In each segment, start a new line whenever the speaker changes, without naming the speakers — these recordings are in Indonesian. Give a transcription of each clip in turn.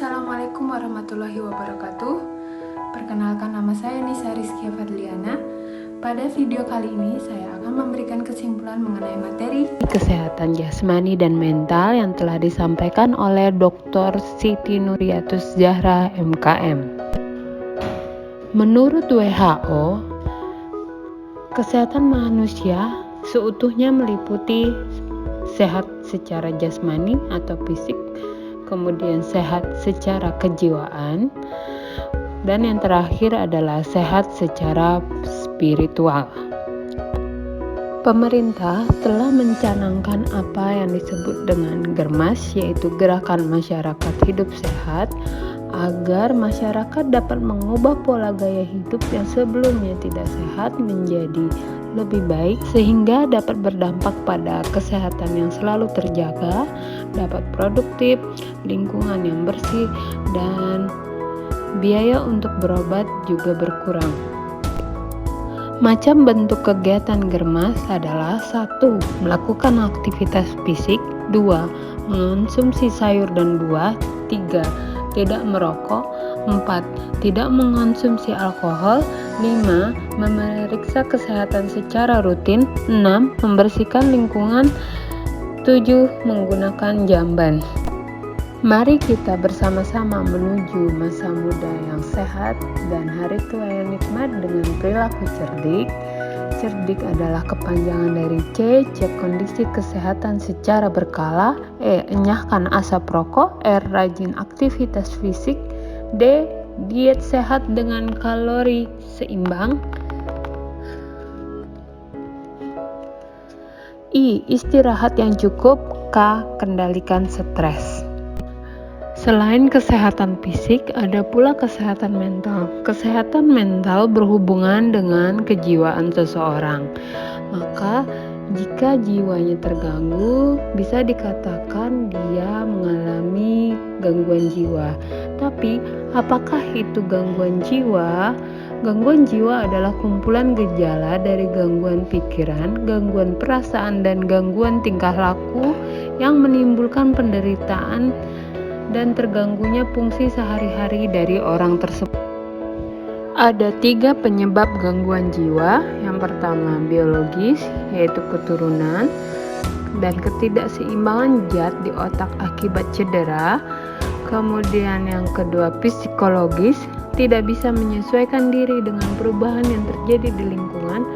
Assalamualaikum warahmatullahi wabarakatuh. Perkenalkan, nama saya Nisa Rizkia Fadliana. Pada video kali ini saya akan memberikan kesimpulan mengenai materi kesehatan jasmani dan mental yang telah disampaikan oleh Dr. Siti Nuriyatus Zahra MKM. Menurut WHO, kesehatan manusia seutuhnya meliputi sehat secara jasmani atau fisik, kemudian sehat secara kejiwaan, dan yang terakhir adalah sehat secara spiritual. Pemerintah telah mencanangkan apa yang disebut dengan GERMAS, yaitu Gerakan Masyarakat Hidup Sehat, agar masyarakat dapat mengubah pola gaya hidup yang sebelumnya tidak sehat menjadi lebih baik, sehingga dapat berdampak pada kesehatan yang selalu terjaga, dapat produktif, lingkungan yang bersih, dan biaya untuk berobat juga berkurang. Macam bentuk kegiatan GERMAS adalah 1. Melakukan aktivitas fisik, 2. Mengonsumsi sayur dan buah, 3. Tidak merokok, 4. Tidak mengonsumsi alkohol, 5. Memeriksa kesehatan secara rutin, 6. Membersihkan lingkungan, 7. Menggunakan jamban. Mari kita bersama-sama menuju masa muda yang sehat dan hari tua yang nikmat dengan perilaku cerdik. Cerdik adalah kepanjangan dari C, cek kondisi kesehatan secara berkala, E, enyahkan asap rokok, R, rajin aktivitas fisik, D, diet sehat dengan kalori seimbang, I, istirahat yang cukup, K, kendalikan stres. Selain kesehatan fisik, ada pula kesehatan mental. Kesehatan mental berhubungan dengan kejiwaan seseorang. Maka, jika jiwanya terganggu, bisa dikatakan dia mengalami gangguan jiwa. Tapi, apakah itu gangguan jiwa? Gangguan jiwa adalah kumpulan gejala dari gangguan pikiran, gangguan perasaan, dan gangguan tingkah laku yang menimbulkan penderitaan dan terganggunya fungsi sehari-hari dari orang tersebut. Ada 3 penyebab gangguan jiwa. Yang pertama biologis, yaitu keturunan dan ketidakseimbangan zat di otak akibat cedera. Kemudian yang kedua psikologis, tidak bisa menyesuaikan diri dengan perubahan yang terjadi di lingkungan.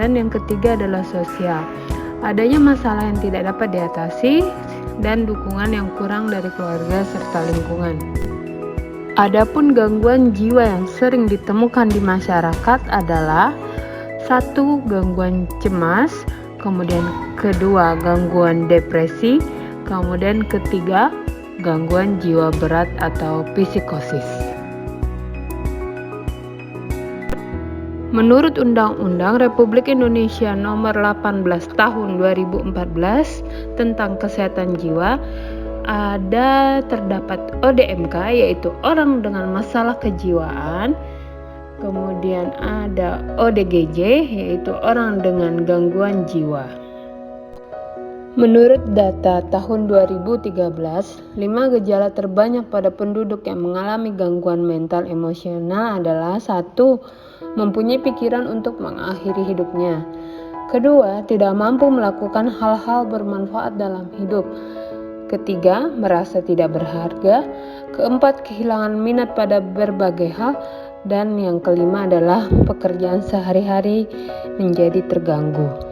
Dan yang ketiga adalah sosial, adanya masalah yang tidak dapat diatasi dan dukungan yang kurang dari keluarga serta lingkungan. Adapun gangguan jiwa yang sering ditemukan di masyarakat adalah 1. Gangguan cemas, kemudian kedua gangguan depresi, kemudian ketiga gangguan jiwa berat atau psikosis. Menurut Undang-Undang Republik Indonesia Nomor 18 Tahun 2014 tentang Kesehatan Jiwa, terdapat ODMK, yaitu orang dengan masalah kejiwaan. Kemudian ada ODGJ, yaitu orang dengan gangguan jiwa. Menurut data tahun 2013, 5 gejala terbanyak pada penduduk yang mengalami gangguan mental emosional adalah 1. Mempunyai pikiran untuk mengakhiri hidupnya. Kedua, tidak mampu melakukan hal-hal bermanfaat dalam hidup. Ketiga, merasa tidak berharga. Keempat, kehilangan minat pada berbagai hal. Dan yang kelima adalah pekerjaan sehari-hari menjadi terganggu.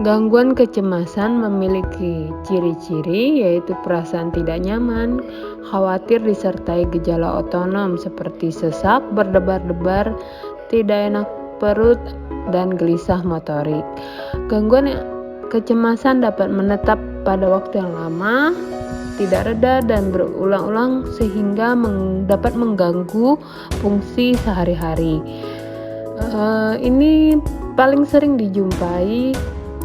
Gangguan kecemasan memiliki ciri-ciri, yaitu perasaan tidak nyaman, khawatir disertai gejala otonom seperti sesak, berdebar-debar, tidak enak perut, dan gelisah motorik. Gangguan kecemasan dapat menetap pada waktu yang lama, tidak reda, dan berulang-ulang sehingga dapat mengganggu fungsi sehari-hari. Ini paling sering dijumpai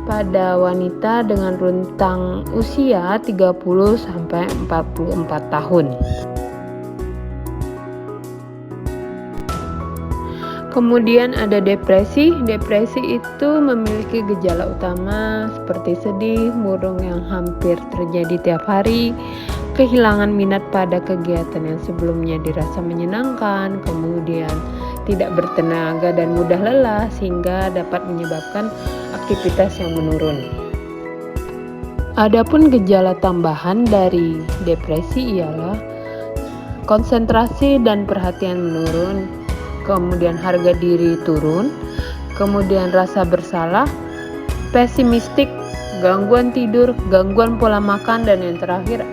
pada wanita dengan rentang usia 30 sampai 44 tahun. Kemudian ada depresi. Depresi itu memiliki gejala utama seperti sedih, murung yang hampir terjadi tiap hari, kehilangan minat pada kegiatan yang sebelumnya dirasa menyenangkan, kemudian tidak bertenaga dan mudah lelah, sehingga dapat menyebabkan aktivitas yang menurun. Adapun gejala tambahan dari depresi ialah konsentrasi dan perhatian menurun, kemudian harga diri turun, kemudian rasa bersalah, pesimistik, gangguan tidur, gangguan pola makan, dan yang terakhir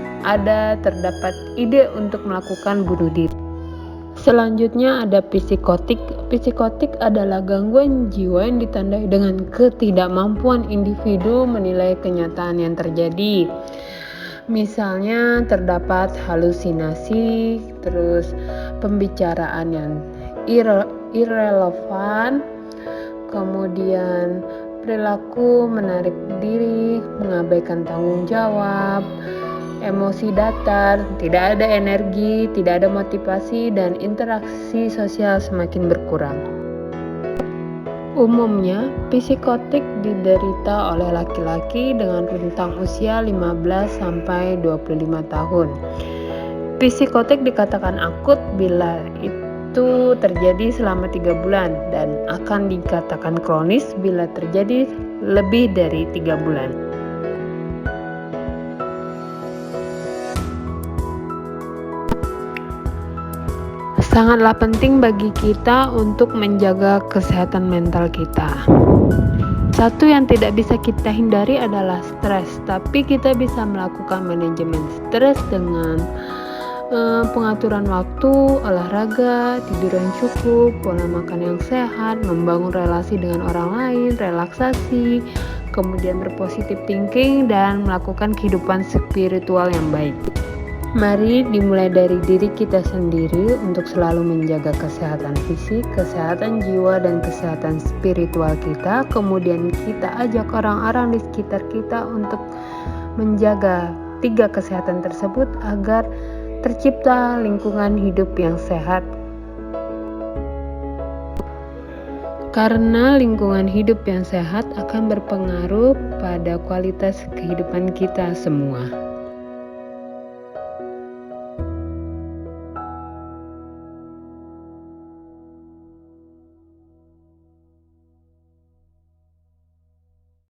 terdapat ide untuk melakukan bunuh diri. Selanjutnya ada psikotik. Psikotik adalah gangguan jiwa yang ditandai dengan ketidakmampuan individu menilai kenyataan yang terjadi. Misalnya terdapat halusinasi, terus pembicaraan yang irrelevan, kemudian perilaku menarik diri, mengabaikan tanggung jawab, emosi datar, tidak ada energi, tidak ada motivasi, dan interaksi sosial semakin berkurang. Umumnya, psikotik diderita oleh laki-laki dengan rentang usia 15 sampai 25 tahun. Psikotik dikatakan akut bila itu terjadi selama 3 bulan dan akan dikatakan kronis bila terjadi lebih dari 3 bulan. Sangatlah penting bagi kita untuk menjaga kesehatan mental kita. Satu yang tidak bisa kita hindari adalah stres, tapi kita bisa melakukan manajemen stres dengan pengaturan waktu, olahraga, tidur yang cukup, pola makan yang sehat, membangun relasi dengan orang lain, relaksasi, kemudian berpositif thinking, dan melakukan kehidupan spiritual yang baik. Mari dimulai dari diri kita sendiri untuk selalu menjaga kesehatan fisik, kesehatan jiwa, dan kesehatan spiritual kita. Kemudian kita ajak orang-orang di sekitar kita untuk menjaga 3 kesehatan tersebut agar tercipta lingkungan hidup yang sehat. Karena lingkungan hidup yang sehat akan berpengaruh pada kualitas kehidupan kita semua.